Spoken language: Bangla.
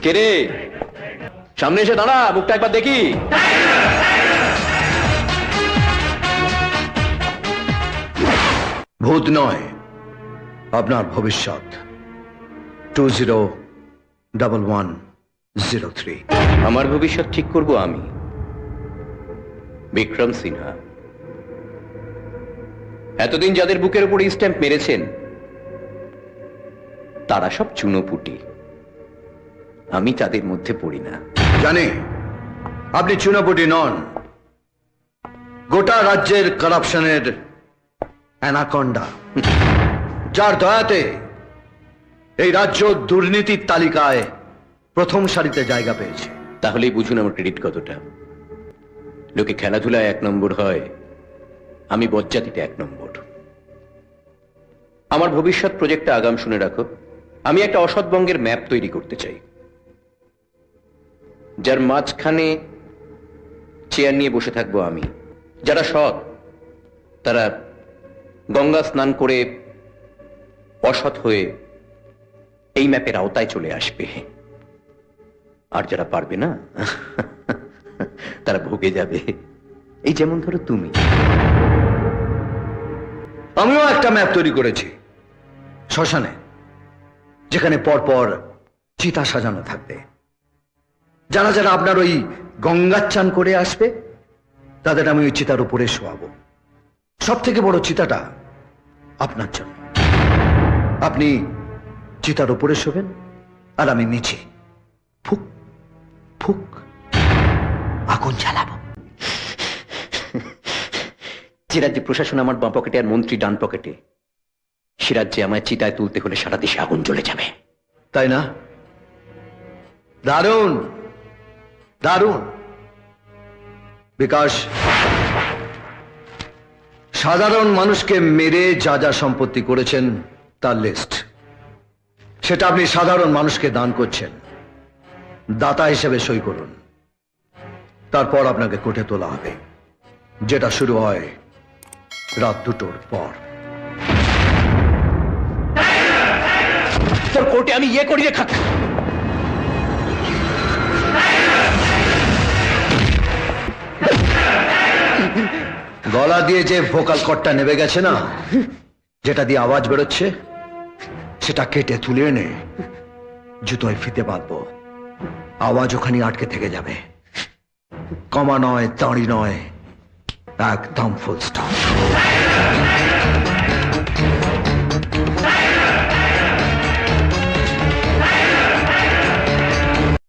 কে রে? সামনে এসে দাঁড়া, মুখটা একবার দেখি। ভূত নয়, আপনার ভবিষ্যৎ। 201103। আমার ভবিষ্যৎ ঠিক করব আমি, বিক্রম সিনহা। এতদিন যাদের বুকের উপর স্ট্যাম্প মেরেছেন তারা সব চুনোপুটি, আমি তাদের মধ্যে পড়ি না। জানি আপনি চুনাপুটি নন, গোটা রাজ্যের কারাপশনের অ্যানাকন্ডা, যার দয়াতে এই রাজ্য দুর্নীতির তালিকায় প্রথম সারিতে জায়গা পেয়েছে। তাহলেই বুঝুন আমার ক্রেডিট কতটা। লোকে খেলাধুলায় 1 নম্বর হয়, আমি বজ্জাতিতে 1 নম্বর। আমার ভবিষ্যৎ প্রজেক্টটা আগাম শুনে রাখো। আমি একটা অসৎবঙ্গের ম্যাপ তৈরি করতে চাই, যার মাঝখানে চেয়ার নিয়ে বসে থাকবো আমি। যারা সৎ তারা গঙ্গা স্নান করে অসৎ হয়ে এই ম্যাপের আওতায় চলে আসবে, আর যারা পারবে না তারা ভুগে যাবে। এই যেমন ধরো তুমি। আমিও একটা ম্যাপ তৈরি করেছি শ্মশানে, যেখানে পরপর চিতা সাজানো থাকবে। যারা যারা আপনার ওই গঙ্গার চান করে আসবে তাদের আমি ওই চিতার উপরে শোয়াবো। সব থেকে বড় চিতাটা আপনার জন্য। আপনি চিতার উপরে শোবেন আর আমি নিচে ফুক ফুক আগুন জ্বালাবো। যে রাজ্যে প্রশাসন আমার বাঁ পকেটে আর মন্ত্রী ডান পকেটে, সে রাজ্যে আমায় চিতায় তুলতে হলে সারা দেশে আগুন জ্বলে যাবে। তাই না? দারুণ দারুণ। বিকাশ, সাধারণ মানুষকে মেরে যা যা সম্পত্তি করেছেন তার লিস্ট, সেটা আপনি সাধারণ মানুষকে দান করছেন। দাতা হিসেবে সই করুন, তারপর আপনাকে কোর্টে তোলা হবে, যেটা শুরু হয় রাত 2টোর পর। তোর কোর্টে আমি ইয়ে করি রে খাক। গলা দিয়ে যে ভোকাল কর্ডটা নেমে গেছে না, যেটা দিয়ে আওয়াজ বেরোচ্ছে, সেটা কেটে তুলে এনে জুতোয় ফিতে বাঁধবো। আওয়াজ ওখানে আটকে থেকে যাবে। কমা নয়, দাঁড়ি নয়, একদম ফুল স্টপ।